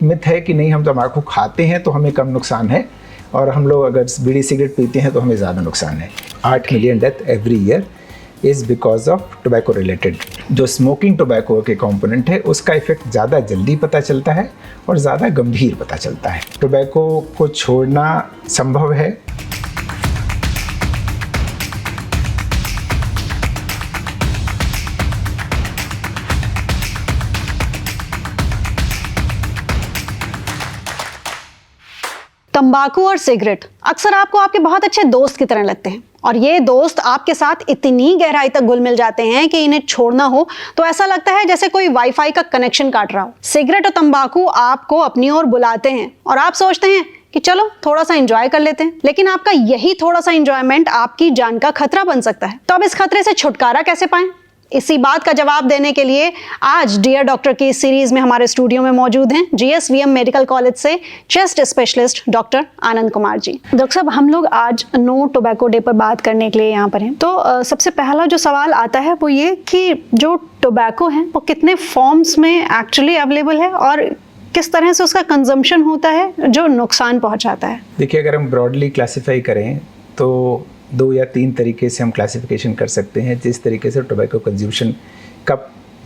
Myth है कि नहीं हम तंबाकू खाते हैं तो हमें कम नुकसान है, और हम लोग अगर बीड़ी सिगरेट पीते हैं तो हमें ज़्यादा नुकसान है। 8 million death every year is because of tobacco related. जो स्मोकिंग टोबैको के कंपोनेंट है उसका इफेक्ट ज़्यादा जल्दी पता चलता है और ज़्यादा गंभीर पता चलता है। टोबैको को छोड़ना संभव है। तंबाकू और सिगरेट अक्सर आपको आपके बहुत अच्छे दोस्त की तरह लगते हैं, और ये दोस्त आपके साथ इतनी गहराई तक घुल मिल जाते हैं कि इन्हें छोड़ना हो तो ऐसा लगता है जैसे कोई वाईफाई का कनेक्शन काट रहा हो। सिगरेट और तंबाकू आपको अपनी ओर बुलाते हैं और आप सोचते हैं कि चलो थोड़ा सा एंजॉय कर लेते हैं, लेकिन आपका यही थोड़ा सा एंजॉयमेंट आपकी जान का खतरा बन सकता है। तो अब इस खतरे से छुटकारा कैसे पाएं? इसी बात का जवाब देने के लिए आज डियर डॉक्टर की इस सीरीज में हमारे स्टूडियो में मौजूद हैं GSVM मेडिकल कॉलेज से chest specialist doctor Anand Kumar ji. Doctor साहब, हम लोग आज नो टोबैको डे पर बात करने के लिए यहाँ पर हैं। तो सबसे पहला जो सवाल आता है वो ये कि जो टोबैको है वो कितने फॉर्म्स में एक्चुअली अवेलेबल है और किस तरह से उसका कंजम्पशन होता है जो नुकसान पहुँचाता है? देखिए, अगर हम ब्रॉडली क्लासीफाई करें तो 2 या 3 तरीके से हम क्लासिफिकेशन कर सकते हैं जिस तरीके से टोबैको कंज्यूशन का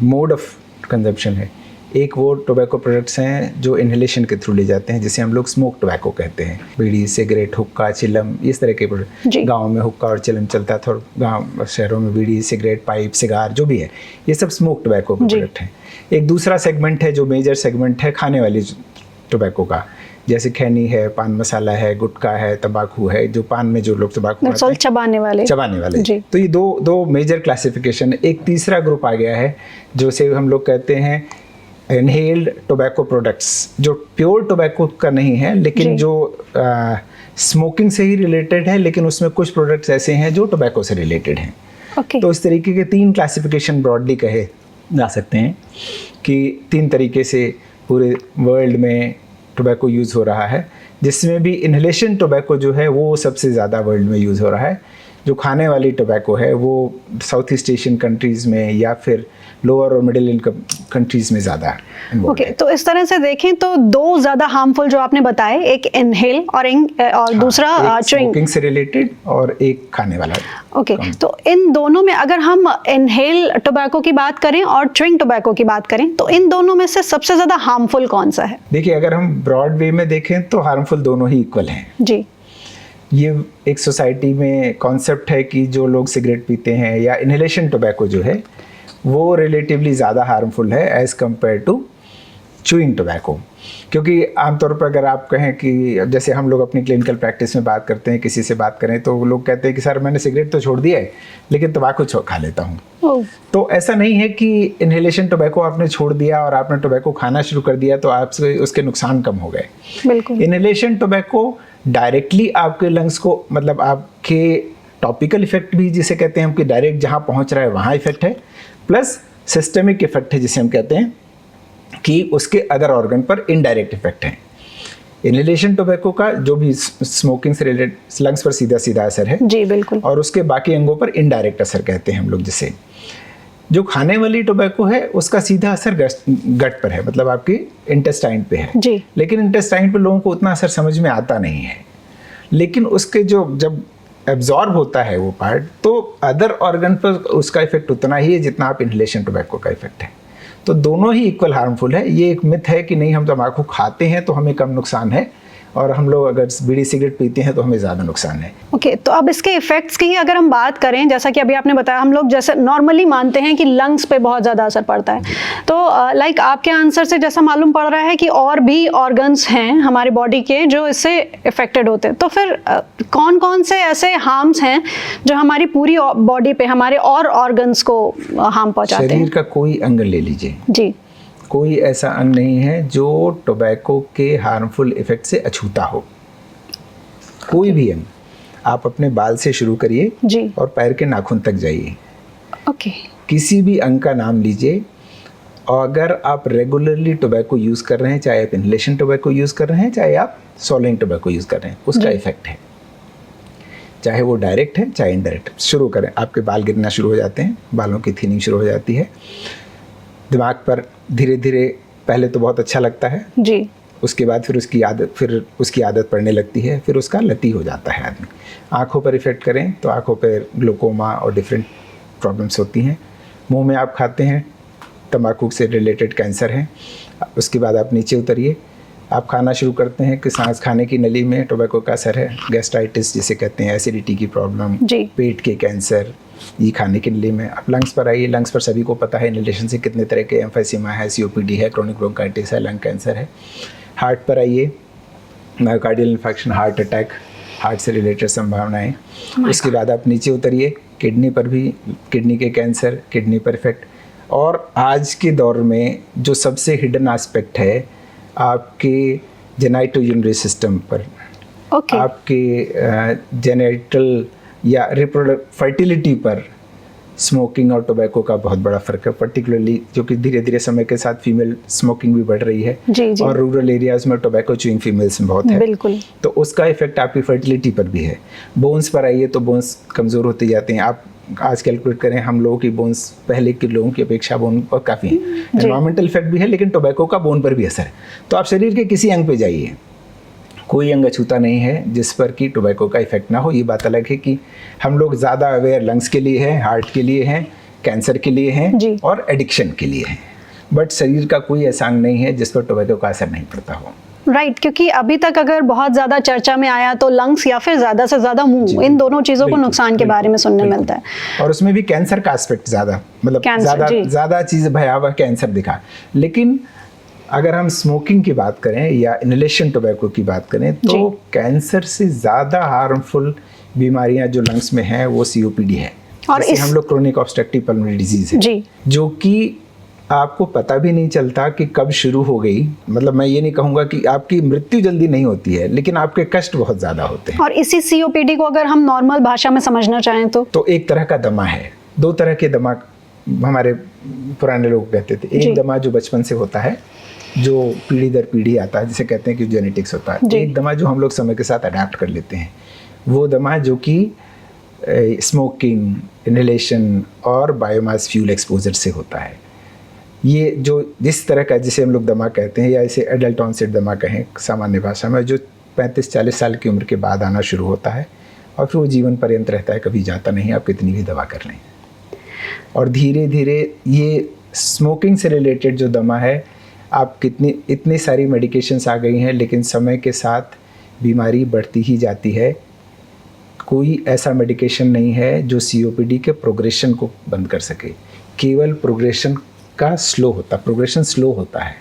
मोड ऑफ कंजम्पशन है। एक वो टोबैको प्रोडक्ट्स हैं जो इन्हेलेशन के थ्रू ले जाते हैं, जिसे हम लोग स्मोक टोबैको कहते हैं। बीड़ी, सिगरेट, हुक्का, चिलम, इस तरह के प्रोडक्ट। गाँव में हुक्का और चिलम चलता था, और गाँव शहरों में बीड़ी, सिगरेट, पाइप, सिगार जो भी है, ये सब स्मोक टोबैको के प्रोडक्ट हैं। एक दूसरा सेगमेंट है जो मेजर सेगमेंट है खाने वाली टोबैको का, जैसे खैनी है, पान मसाला है, गुटखा है, तंबाकू है, जो पान में जो लोग तंबाकू चबाने वाले तो ये दो मेजर क्लासिफिकेशन। एक तीसरा ग्रुप आ गया है जो से हम लोग कहते हैं इनहेल्ड टोबैको प्रोडक्ट्स, जो प्योर टोबैको का नहीं है लेकिन जो स्मोकिंग से ही रिलेटेड है, लेकिन उसमें कुछ प्रोडक्ट्स ऐसे हैं जो टोबैको से रिलेटेड हैं। तो इस तरीके के 3 क्लासिफिकेशन ब्रॉडली कहे जा सकते हैं कि 3 तरीके से पूरे वर्ल्ड में टोबैको यूज़ हो रहा है, जिसमें भी इन्हेलेशन टोबैको जो है वो सबसे ज़्यादा वर्ल्ड में यूज़ हो रहा है। जो खाने वाली टोबैको है वो साउथ ईस्ट एशियन कंट्रीज़ में या फिर लोअर और मिडिल इनकम कंट्रीज़ में ज़्यादा है। तो इस तरह से देखें तो 2 ज़्यादा हार्मफुल जो आपने बताए, एक इनहेल और दूसरा स्मोकिंग से रिलेटेड और एक खाने वाला। तो इन दोनों में अगर हम इनहेल टोबैको की बात करें और च्युइंग टोबैको की बात करें तो इन दोनों में से सबसे ज़्यादा हार्मफुल कौन सा है? देखिए, अगर हम ब्रॉड वे में देखें तो हार्मफुल दोनों ही इक्वल हैं जी। ये एक सोसाइटी में कॉन्सेप्ट है कि जो लोग सिगरेट पीते हैं या इन्हेलेशन टोबैको जो है वो रिलेटिवली ज़्यादा हार्मफुल है as compared to chewing tobacco. क्योंकि आमतौर पर अगर आप कहें कि जैसे हम लोग अपनी क्लिनिकल प्रैक्टिस में बात करते हैं, किसी से बात करें तो वो लोग कहते हैं कि सर मैंने सिगरेट तो छोड़ दिया है लेकिन तंबाकू खा लेता हूँ। तो ऐसा नहीं है कि इन्हेलेशन टोबैको आपने छोड़ दिया और आपने टोबैको खाना शुरू कर दिया तो आपसे उसके नुकसान कम हो गए। बिल्कुल। इन्हेलेशन टोबैको डायरेक्टली आपके लंग्स को, मतलब आपके टॉपिकल इफेक्ट भी जिसे कहते हैं हम, कि डायरेक्ट जहाँ पहुँच रहा है वहाँ इफेक्ट है, प्लस सिस्टमिक इफेक्ट है जिसे हम कहते हैं कि उसके अदर ऑर्गन पर इनडायरेक्ट इफेक्ट है। इन्हेलेशन टोबैको का जो भी स्मोकिंग से रिलेटेड लंग्स पर सीधा सीधा असर है जी, बिल्कुल, और उसके बाकी अंगों पर इनडायरेक्ट असर कहते हैं हम लोग जिसे। जो खाने वाली टोबैको है उसका सीधा असर गट पर है, मतलब आपकी इंटेस्टाइन पे है जी। लेकिन इंटेस्टाइन पे लोगों को उतना असर समझ में आता नहीं है, लेकिन उसके जो जब एब्जॉर्ब होता है वो पार्ट तो अदर ऑर्गन पर उसका इफेक्ट उतना ही है जितना आप इन्हेलेशन टोबैको का इफेक्ट है। तो दोनों ही इक्वल हार्मफुल है। ये एक मिथ है कि नहीं हम तंबाकू खाते हैं तो हमें कम नुकसान है, और हम लोग अगर बीड़ी सिगरेट पीते हैं तो हमें ज़्यादा नुकसान है। तो अब इसके इफेक्ट्स की अगर हम बात करें, जैसा कि अभी आपने बताया, हम लोग जैसे नॉर्मली मानते हैं कि लंग्स पे बहुत ज़्यादा असर पड़ता है, तो लाइक आपके आंसर से जैसा मालूम पड़ रहा है कि और भी ऑर्गन्स हैं हमारे बॉडी के जो इससे इफेक्टेड होते हैं। तो फिर कौन कौन से ऐसे हार्म्स हैं जो हमारी पूरी बॉडी पे, हमारे और ऑर्गन्स को हार्म पहुँचाते हैं? शरीर का कोई अंग ले लीजिए जी, कोई ऐसा अंग नहीं है जो टोबैको के हार्मफुल इफेक्ट से अछूता हो। कोई भी अंग, आप अपने बाल से शुरू करिए जी और पैर के नाखून तक जाइए, किसी भी अंग का नाम लीजिए, और अगर आप रेगुलरली टोबैको यूज़ कर रहे हैं, चाहे आप इन्हेलेशन टोबैको यूज़ कर रहे हैं, चाहे आप सॉलिंग टोबैको यूज़ कर रहे हैं, उसका इफेक्ट है, चाहे वो डायरेक्ट है चाहे इनडायरेक्ट। शुरू करें, आपके बाल गिरना शुरू हो जाते हैं, बालों की थिनिंग शुरू हो जाती है, दिमाग पर धीरे धीरे पहले तो बहुत अच्छा लगता है जी, उसके बाद फिर उसकी आदत पड़ने लगती है, फिर उसका लती हो जाता है आदमी। आँखों पर इफ़ेक्ट करें तो आँखों पर ग्लूकोमा और डिफरेंट प्रॉब्लम्स होती हैं। मुंह में आप खाते हैं, तंबाकू से रिलेटेड कैंसर है। उसके बाद आप नीचे उतरिए, आप खाना शुरू करते हैं कि सांस खाने की नली में टोबैको का असर है, गैस्ट्राइटिस जिसे कहते हैं, एसिडिटी की प्रॉब्लम, पेट के कैंसर, ये खाने की नली में। आप लंग्स पर आइए, लंग्स पर सभी को पता है इनहेलेशन से कितने तरह के, एम्फीसीमा है, COPD है, क्रोनिक ब्रोंकाइटिस है, लंग कैंसर है। हार्ट पर आइए, myocardial infection, heart attack, heart से रिलेटेड संभावनाएं। उसके बाद आप नीचे उतरिए, किडनी पर भी, किडनी के कैंसर, किडनी पर इफेक्ट। और आज के दौर में जो सबसे हिडन एस्पेक्ट है आपके जेनाइटो-यूरिनरी सिस्टम पर, आपके जेनेटल या फर्टिलिटी पर स्मोकिंग और टोबैको का बहुत बड़ा फ़र्क है, पर्टिकुलरली जो कि धीरे धीरे समय के साथ फीमेल स्मोकिंग भी बढ़ रही है। जी। और रूरल एरियाज़ में टोबैको च्यूइंग फीमेल्स में बहुत है। बिल्कुल। तो उसका इफेक्ट आपकी फर्टिलिटी पर भी है। बोन्स पर आइए तो बोन्स कमज़ोर होती जाती हैं। आप आज कैलकुलेट करें, हम लोगों की बोन्स पहले के लोगों की अपेक्षा बोन पर काफ़ी है। एनवायरमेंटल इफेक्ट भी है, लेकिन टोबैको का बोन पर भी असर है। तो आप शरीर के किसी अंग पे जाइए, कोई अंग अछूता नहीं है जिस पर कि टोबैको का इफेक्ट ना हो। ये बात अलग है कि हम लोग ज़्यादा अवेयर लंग्स के लिए हैं, हार्ट के लिए हैं, कैंसर के लिए हैं और एडिक्शन के लिए हैं, बट शरीर का कोई ऐसा अंग नहीं है जिस पर टोबैको का असर नहीं पड़ता हो। राइट, क्योंकि अभी तक अगर बहुत ज्यादा चर्चा में आया तो लंग्स या फिर ज्यादा से ज्यादा मुंह, इन दोनों चीजों को नुकसान के बारे में सुनने मिलता है। और उसमें भी कैंसर का एस्पेक्ट ज्यादा, मतलब ज्यादा चीज भयावह कैंसर दिखा। लेकिन अगर हम स्मोकिंग की बात करें या इनहेलेशन टोबैको की बात करें तो कैंसर से ज़्यादा हार्मफुल बीमारियां जो लंग्स में हैं वो COPD है, और इसे हम लोग क्रोनिक ऑब्स्ट्रक्टिव पल्मोनरी डिजीज है, जो कि आपको पता भी नहीं चलता कि कब शुरू हो गई। मतलब मैं ये नहीं कहूँगा कि आपकी मृत्यु जल्दी नहीं होती है, लेकिन आपके कष्ट बहुत ज़्यादा होते हैं। और इसी COPD को अगर हम नॉर्मल भाषा में समझना चाहें तो एक तरह का दमा है। दो तरह के दमा हमारे पुराने लोग कहते थे। एक दमा जो बचपन से होता है, जो पीढ़ी दर पीढ़ी आता है, जिसे कहते हैं कि जेनेटिक्स होता है। एक दमा जो हम लोग समय के साथ अडैप्ट कर लेते हैं, वो दमा जो कि स्मोकिंग, इनहेलेशन और बायोमास फ्यूल एक्सपोजर से होता है। ये जो जिस तरह का, जिसे हम लोग दमा कहते हैं या इसे एडल्ट ऑनसेट दमा कहें सामान्य भाषा में, जो 35-40 साल की उम्र के बाद आना शुरू होता है और फिर वो जीवन पर्यंत रहता है, कभी जाता नहीं, आप कितनी भी दवा कर लें। और धीरे धीरे ये स्मोकिंग से रिलेटेड जो दमा है, आप इतनी सारी मेडिकेशंस आ गई हैं, लेकिन समय के साथ बीमारी बढ़ती ही जाती है। कोई ऐसा मेडिकेशन नहीं है जो COPD के प्रोग्रेशन को बंद कर सके। केवल प्रोग्रेशन स्लो होता है।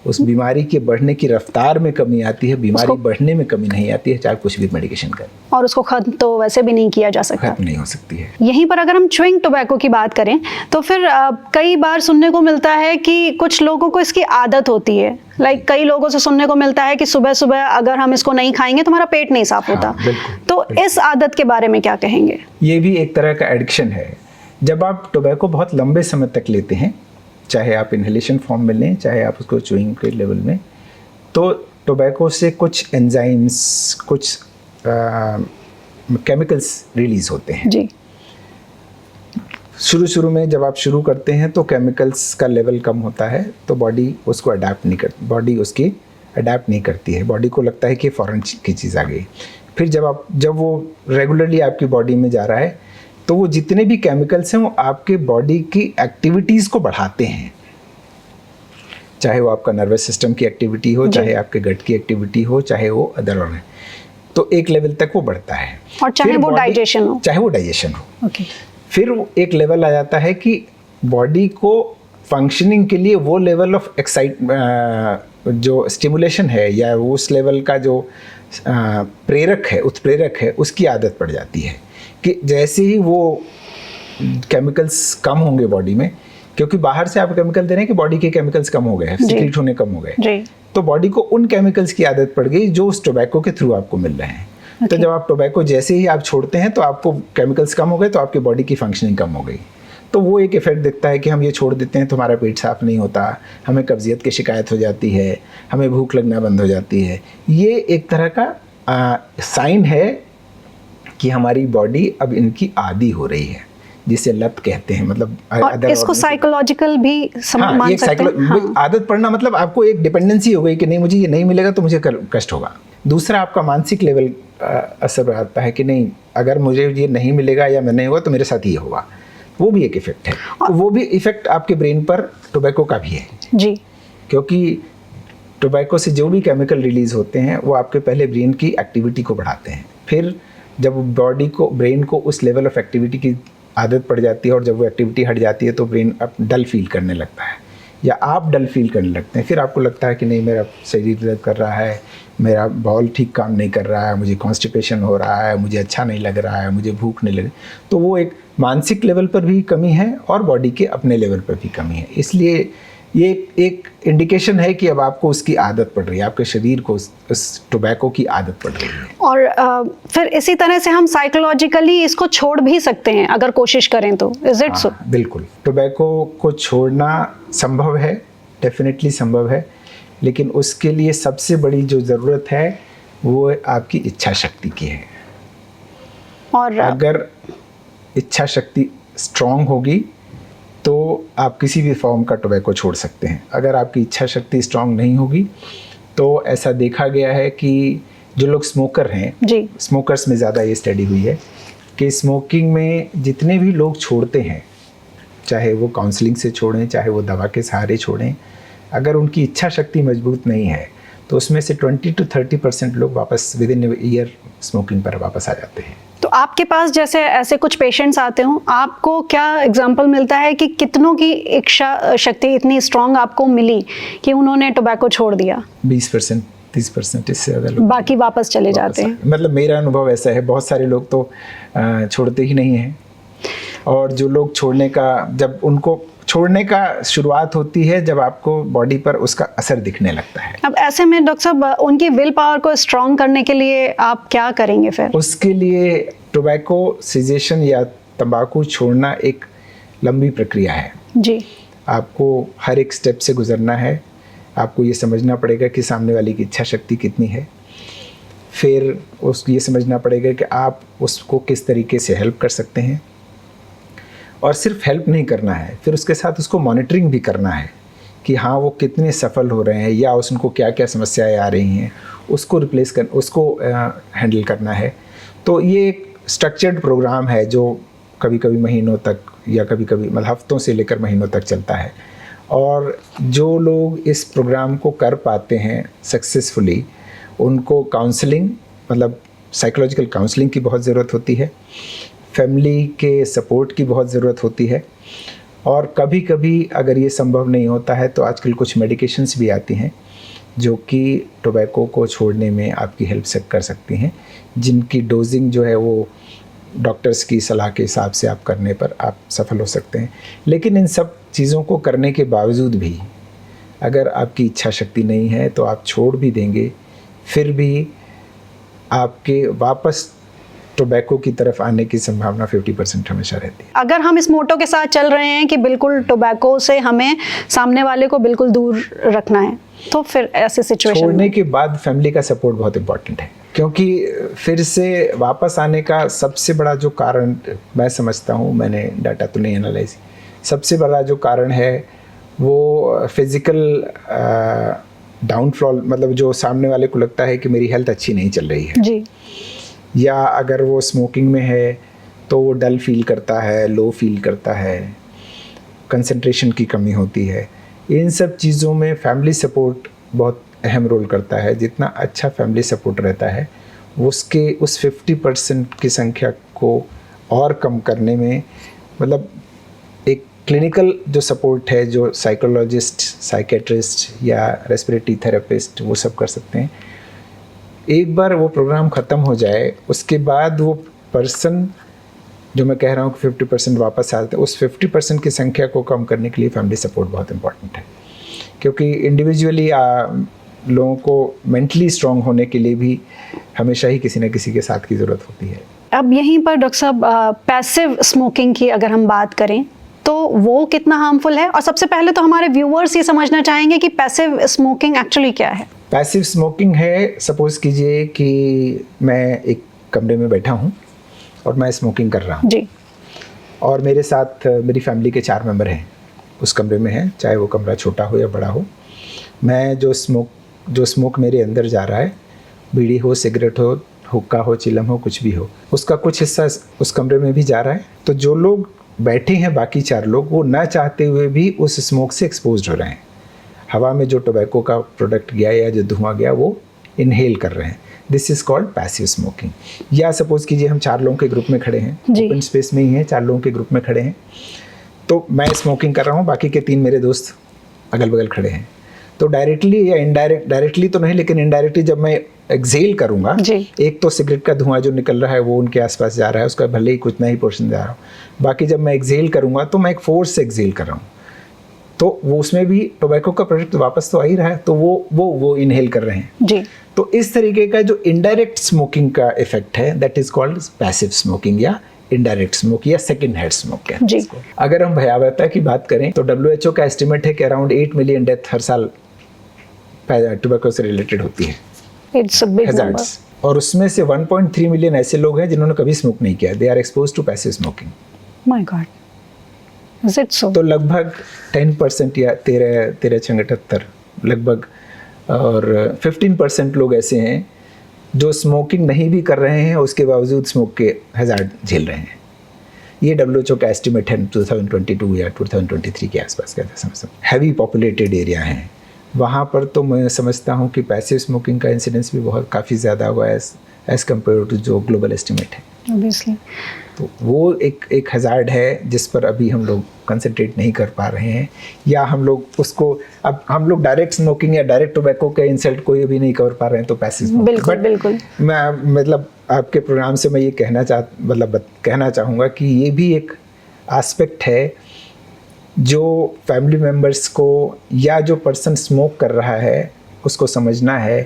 उस बीमारी के बढ़ने की रफ्तार में कमी आती है, बीमारी बढ़ने में कमी नहीं आती है, चाहे कुछ भी मेडिकेशन करें। और उसको खत्म तो वैसे भी नहीं किया जा सकता, खत्म नहीं हो सकती है। यहीं पर अगर हम च्युइंग टोबैको की बात करें तो फिर कई बार सुनने को मिलता है कि कुछ लोगों को इसकी आदत होती है। कई लोगों से सुनने को मिलता है कि सुबह सुबह अगर हम इसको नहीं खाएंगे तो हमारा पेट नहीं साफ होता। तो इस आदत के बारे में क्या कहेंगे? ये भी एक तरह का एडिक्शन है। जब आप टोबैको बहुत लंबे समय तक लेते हैं, चाहे आप इनहेलेशन फॉर्म में लें, चाहे आप उसको च्युइंग के लेवल में, तो टोबैको से कुछ एंजाइम्स, कुछ केमिकल्स रिलीज होते हैं। जी। शुरू में जब आप शुरू करते हैं तो केमिकल्स का लेवल कम होता है, तो बॉडी उसको अडेप्ट नहीं करती है। बॉडी को लगता है कि फॉरेन की चीज़ आ गई। फिर जब वो रेगुलरली आपकी बॉडी में जा रहा है, तो वो जितने भी केमिकल्स हैं वो आपके बॉडी की एक्टिविटीज़ को बढ़ाते हैं, चाहे वो आपका नर्वस सिस्टम की एक्टिविटी हो, चाहे आपके गट की एक्टिविटी हो, चाहे वो अदर ऑर्गन। तो एक लेवल तक वो बढ़ता है, और चाहे वो डाइजेशन हो। ओके। फिर एक लेवल आ जाता है कि बॉडी को फंक्शनिंग के लिए वो लेवल ऑफ जो स्टिमुलेशन है या उस लेवल का जो उत्प्रेरक है, उसकी आदत पड़ जाती है कि जैसे ही वो केमिकल्स कम होंगे बॉडी में, क्योंकि बाहर से आप केमिकल दे रहे हैं कि बॉडी के केमिकल्स कम हो गए, सीक्रेट होने कम हो गए, तो बॉडी को उन केमिकल्स की आदत पड़ गई जो उस टोबैको के थ्रू आपको मिल रहे हैं। तो जब आप टोबैको जैसे ही आप छोड़ते हैं तो आपको केमिकल्स कम हो गए, तो आपकी बॉडी की फंक्शनिंग कम हो गई। तो वो एक इफेक्ट दिखता है कि हम ये छोड़ देते हैं तो हमारा पेट साफ नहीं होता, हमें कब्जियत की शिकायत हो जाती है, हमें भूख लगना बंद हो जाती है। ये एक तरह का साइन है कि हमारी बॉडी अब इनकी आदी हो रही है। जिसे लत कहते हैं, मतलब और इसको साइकोलॉजिकल भी मान सकते हैं। हाँ। आदत पड़ना मतलब आपको एक डिपेंडेंसी हो गई कि नहीं मुझे ये नहीं मिलेगा तो मुझे कष्ट होगा। दूसरा आपका मानसिक लेवल असर आता है कि नहीं अगर मुझे ये नहीं मिलेगा या मैं नहीं हुआ तो मेरे साथ ये होगा, वो भी एक इफेक्ट है। तो वो भी इफेक्ट आपके ब्रेन पर टोबैको का भी है जी, क्योंकि टोबैको से जो भी केमिकल रिलीज होते हैं वो आपके पहले ब्रेन की एक्टिविटी को बढ़ाते हैं, फिर जब बॉडी को ब्रेन को उस लेवल ऑफ एक्टिविटी की आदत पड़ जाती है और जब वो एक्टिविटी हट जाती है तो ब्रेन अब डल फील करने लगता है या आप डल फील करने लगते हैं। फिर आपको लगता है कि नहीं मेरा शरीर दर्द कर रहा है, मेरा बॉल ठीक काम नहीं कर रहा है, मुझे कॉन्स्टिपेशन हो रहा है, मुझे अच्छा नहीं लग रहा है, मुझे भूख नहीं लग। तो वो एक मानसिक लेवल पर भी कमी है और बॉडी के अपने लेवल पर भी कमी है। इसलिए ये एक इंडिकेशन है कि अब आपको उसकी आदत पड़ रही है, आपके शरीर को उस टोबैको की आदत पड़ रही है। और फिर इसी तरह से हम साइकोलॉजिकली इसको छोड़ भी सकते हैं अगर कोशिश करें तो, इज इट सो? बिल्कुल, टोबैको को छोड़ना संभव है, डेफिनेटली संभव है, लेकिन उसके लिए सबसे बड़ी जो ज़रूरत है वो आपकी इच्छा शक्ति की है। और अगर इच्छा शक्ति स्ट्रांग होगी तो आप किसी भी फॉर्म का टोबैको छोड़ सकते हैं। अगर आपकी इच्छा शक्ति स्ट्रांग नहीं होगी तो ऐसा देखा गया है कि जो लोग स्मोकर हैं जी, स्मोकर्स में ज़्यादा ये स्टडी हुई है कि स्मोकिंग में जितने भी लोग छोड़ते हैं, चाहे वो काउंसलिंग से छोड़ें चाहे वो दवा के सहारे छोड़ें, अगर उनकी इच्छा शक्ति मजबूत नहीं है तो उसमें से 20 to 30% लोग वापस विद इन ईयर स्मोकिंग पर वापस आ जाते हैं। तो आपके पास जैसे ऐसे कुछ पेशेंट्स आते हों, आपको क्या एग्जाम्पल मिलता है कि कितनों की इच्छा शक्ति इतनी स्ट्रांग आपको मिली कि उन्होंने टोबैको छोड़ दिया? 20%, 30%, इससे ज़्यादा लोग बाकी वापस चले जाते हैं। मतलब मेरा अनुभव ऐसा है, बहुत सारे लोग तो छोड़ते ही नहीं हैं, और जो लोग छोड़ने का जब उनको छोड़ने का शुरुआत होती है जब आपको बॉडी पर उसका असर दिखने लगता है। अब ऐसे में डॉक्टर साहब उनकी विल पावर को स्ट्रांग करने के लिए आप क्या करेंगे फिर? उसके लिए टोबैको सिजेशन या तंबाकू छोड़ना एक लंबी प्रक्रिया है जी। आपको हर एक स्टेप से गुजरना है। आपको ये समझना पड़ेगा कि सामने वाले की इच्छा शक्ति कितनी है, फिर उसको ये समझना पड़ेगा कि आप उसको किस तरीके से हेल्प कर सकते हैं, और सिर्फ हेल्प नहीं करना है, फिर उसके साथ उसको मॉनिटरिंग भी करना है कि हाँ वो कितने सफल हो रहे हैं या उनको क्या क्या समस्याएं आ रही हैं, उसको हैंडल करना है। तो ये एक स्ट्रक्चर्ड प्रोग्राम है जो कभी कभी महीनों तक या कभी कभी मतलब हफ्तों से लेकर महीनों तक चलता है, और जो लोग इस प्रोग्राम को कर पाते हैं सक्सेसफुली उनको काउंसलिंग मतलब साइकोलॉजिकल काउंसलिंग की बहुत ज़रूरत होती है, फैमिली के सपोर्ट की बहुत ज़रूरत होती है, और कभी कभी अगर ये संभव नहीं होता है तो आजकल कुछ मेडिकेशंस भी आती हैं जो कि टोबैको को छोड़ने में आपकी हेल्प कर सकती हैं, जिनकी डोजिंग जो है वो डॉक्टर्स की सलाह के हिसाब से आप करने पर आप सफल हो सकते हैं। लेकिन इन सब चीज़ों को करने के बावजूद भी अगर आपकी इच्छा शक्ति नहीं है तो आप छोड़ भी देंगे, फिर भी आपके वापस टोबैको की तरफ आने की संभावना 50% हमेशा रहती है। अगर हम इस मोटो के साथ चल रहे हैं कि बिल्कुल टोबैको से हमें सामने वाले को बिल्कुल दूर रखना है, तो फिर ऐसे सिचुएशन छोड़ने के बाद फैमिली का सपोर्ट बहुत इंपॉर्टेंट है, क्योंकि फिर से वापस आने का सबसे बड़ा जो कारण मैं समझता हूँ, मैंने डाटा तो नहीं एनालाइज, सबसे बड़ा जो कारण है वो फिज़िकल डाउनफॉल, मतलब जो सामने वाले को लगता है कि मेरी हेल्थ अच्छी नहीं चल रही है जी, या अगर वो स्मोकिंग में है तो वो डल फील करता है, लो फील करता है, कंसंट्रेशन की कमी होती है। इन सब चीज़ों में फैमिली सपोर्ट बहुत अहम रोल करता है। जितना अच्छा फैमिली सपोर्ट रहता है उसके उस 50% की संख्या को और कम करने में, मतलब एक क्लिनिकल जो सपोर्ट है जो साइकोलॉजिस्ट, साइकेट्रिस्ट या रेस्पिरेटरी थेरेपिस्ट वो सब कर सकते हैं। एक बार वो प्रोग्राम ख़त्म हो जाए उसके बाद वो पर्सन जो मैं कह रहा हूँ कि 50% वापस आते हैं, उस 50% की संख्या को कम करने के लिए फैमिली सपोर्ट बहुत इम्पॉर्टेंट है, क्योंकि इंडिविजुअली लोगों को मेंटली स्ट्रांग होने के लिए भी हमेशा ही किसी न किसी के साथ की ज़रूरत होती है। अब यहीं पर डॉक्टर साहब पैसिव स्मोकिंग की अगर हम बात करें तो वो कितना हार्मफुल है, और सबसे पहले तो हमारे व्यूअर्स ये समझना चाहेंगे कि पैसिव स्मोकिंग एक्चुअली क्या है। पैसिव स्मोकिंग है, सपोज कीजिए कि मैं एक कमरे में बैठा हूँ और मैं स्मोकिंग कर रहा हूँ जी, और मेरे साथ मेरी फैमिली के 4 मेंबर हैं, उस कमरे में हैं, चाहे वो कमरा छोटा हो या बड़ा हो। मैं जो स्मोक मेरे अंदर जा रहा है, बीड़ी हो, सिगरेट हो, हुक्का हो, चिलम हो, कुछ भी हो, उसका कुछ हिस्सा उस कमरे में भी जा रहा है। तो जो लोग बैठे हैं, बाकी 4 लोग, वो ना चाहते हुए भी उस स्मोक से एक्सपोज्ड हो रहे हैं। हवा में जो टोबैको का प्रोडक्ट गया या जो धुआं गया वो इनहेल कर रहे हैं। This is called passive smoking. या सपोज कीजिए हम 4 लोगों के ग्रुप में खड़े हैं, ओपन स्पेस में ही हैं, 4 लोगों के ग्रुप में खड़े हैं, तो मैं स्मोकिंग कर रहा हूँ, बाकी के 3 मेरे दोस्त अगल बगल खड़े हैं। तो डायरेक्टली या डायरेक्टली तो नहीं, लेकिन इनडायरेक्टली जब मैं एक्सेल करूँगा, एक तो सिगरेट का धुआं जो निकल रहा है वो उनके आसपास जा रहा है, उसका भले ही कुछ नहीं पोर्शन जा रहा हूँ, बाकी जब मैं एक्सेल करूँगा तो मैं एक फोर्स से एक्सेल कर रहा हूँ, तो वो उसमें भी टोबैको का प्रोडक्ट वापस तो आ ही रहा है, तो वो इनहेल कर रहे हैं जी। तो इस तरीके का जो इनडायरेक्ट स्मोकिंग का इफेक्ट है, that is called passive smoking या इनडायरेक्ट स्मोक या सेकंड हैंड स्मोक कहते हैं इसको। अगर हम भयावहता की बात करें तो WHO का एस्टिमेट है कि अराउंड 8 मिलियन डेथ हर साल टोबैको से रिलेटेड होती है। It's a big number. और उसमें से 1.3 मिलियन ऐसे लोग हैं जिन्होंने कभी स्मोक नहीं किया, they are exposed to passive smoking. My god, is it so? तो लगभग 10% या 13 लगभग, और 15% लोग ऐसे हैं जो स्मोकिंग नहीं भी कर रहे हैं, उसके बावजूद स्मोक के हैजार्ड झेल रहे हैं। ये WHO का एस्टिमेट है 2022 या 2023 के आसपास का। हैवी पॉपुलेटेड एरिया हैं, वहाँ पर तो मैं समझता हूँ कि पैसिव स्मोकिंग का इंसिडेंस भी बहुत काफ़ी ज़्यादा हुआ है एज़ कम्पेयर टू जो ग्लोबल एस्टिमेट है। Obviously. तो वो एक हज़ार्ड है जिस पर अभी हम लोग कंसंट्रेट नहीं कर पा रहे हैं, या हम लोग उसको, अब हम लोग डायरेक्ट स्मोकिंग या डायरेक्ट टोबैको के इंसल्ट कोई अभी नहीं कर पा रहे हैं, तो पैसिव स्मोकिंग। बिल्कुल। मैं मतलब आपके प्रोग्राम से मैं ये कहना चाहूँगा कि ये भी एक एस्पेक्ट है जो फैमिली मेम्बर्स को या जो पर्सन स्मोक कर रहा है उसको समझना है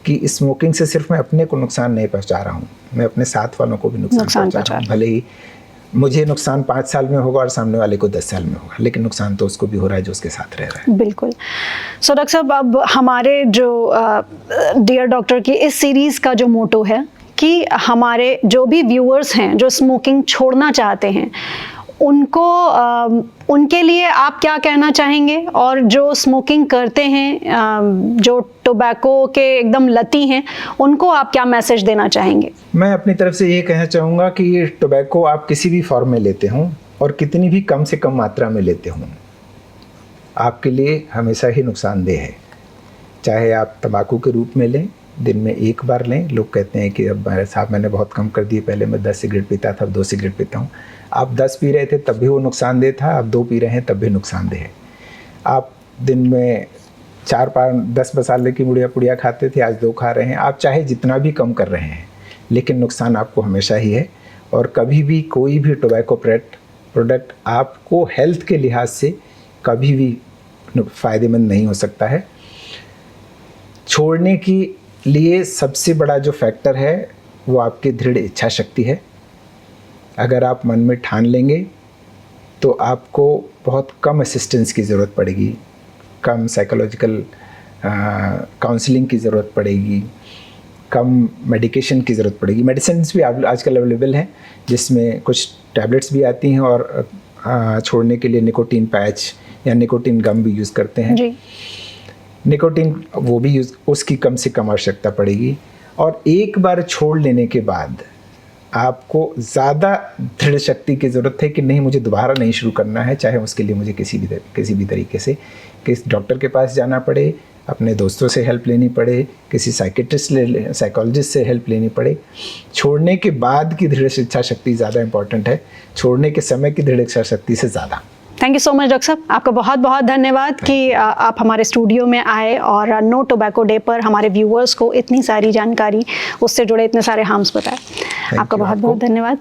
कि स्मोकिंग से सिर्फ मैं अपने को नुकसान नहीं पहुंचा रहा हूँ, मैं अपने साथ वालों को भी नुकसान पहुंचा रहा हूँ। भले ही मुझे नुकसान 5 साल में होगा और सामने वाले को 10 साल में होगा, लेकिन नुकसान तो उसको भी हो रहा है जो उसके साथ रह रहा है। बिल्कुल। सो डॉक्टर साहब, अब हमारे जो डियर डॉक्टर की इस सीरीज़ का जो मोटो है कि हमारे जो भी व्यूअर्स हैं जो स्मोकिंग छोड़ना चाहते हैं, उनके लिए आप क्या कहना चाहेंगे, और जो स्मोकिंग करते हैं, जो टोबैको के एकदम लती हैं, उनको आप क्या मैसेज देना चाहेंगे? मैं अपनी तरफ से ये कहना चाहूँगा कि ये टोबैको आप किसी भी फॉर्म में लेते हों और कितनी भी कम से कम मात्रा में लेते हों, आपके लिए हमेशा ही नुकसानदेह है। चाहे आप तंबाकू के रूप में लें, दिन में 1 बार लें। लोग कहते हैं कि अब साहब मैंने बहुत कम कर दिए, पहले मैं 10 सिगरेट पीता था, अब 2 सिगरेट पीता हूँ। आप 10 पी रहे थे तब भी वो नुकसानदेह था, आप 2 पी रहे हैं तब भी नुकसानदेह है। आप दिन में 4-5-10 मसाले की पुड़िया खाते थे, आज 2 खा रहे हैं। आप चाहे जितना भी कम कर रहे हैं, लेकिन नुकसान आपको हमेशा ही है। और कभी भी कोई भी टोबैको प्रोडक्ट आपको हेल्थ के लिहाज से कभी भी फ़ायदेमंद नहीं हो सकता है। छोड़ने के लिए सबसे बड़ा जो फैक्टर है वो आपकी दृढ़ इच्छा शक्ति है। अगर आप मन में ठान लेंगे तो आपको बहुत कम असिस्टेंस की ज़रूरत पड़ेगी, कम साइकोलॉजिकल काउंसलिंग की ज़रूरत पड़ेगी, कम मेडिकेशन की ज़रूरत पड़ेगी। मेडिसिन्स भी आजकल अवेलेबल हैं, जिसमें कुछ टैबलेट्स भी आती हैं, और छोड़ने के लिए निकोटीन पैच या निकोटीन गम भी यूज़ करते हैं जी। निकोटीन वो भी उसकी कम से कम आवश्यकता पड़ेगी। और एक बार छोड़ लेने के बाद आपको ज़्यादा दृढ़ शक्ति की ज़रूरत है कि नहीं, मुझे दोबारा नहीं शुरू करना है, चाहे उसके लिए मुझे किसी भी तरीके से किसी डॉक्टर के पास जाना पड़े, अपने दोस्तों से हेल्प लेनी पड़े, किसी साइकोलॉजिस्ट से हेल्प लेनी पड़े। छोड़ने के बाद की दृढ़ इच्छा शक्ति ज़्यादा इंपॉर्टेंट है, छोड़ने के समय की दृढ़ इच्छा शक्ति से ज़्यादा। Thank you so much doctor साहब, आपका बहुत बहुत धन्यवाद कि आप हमारे स्टूडियो में आए और नो टोबैको डे पर हमारे व्यूअर्स को इतनी सारी जानकारी, उससे जुड़े इतने सारे हार्म्स बताए। आपका बहुत बहुत धन्यवाद।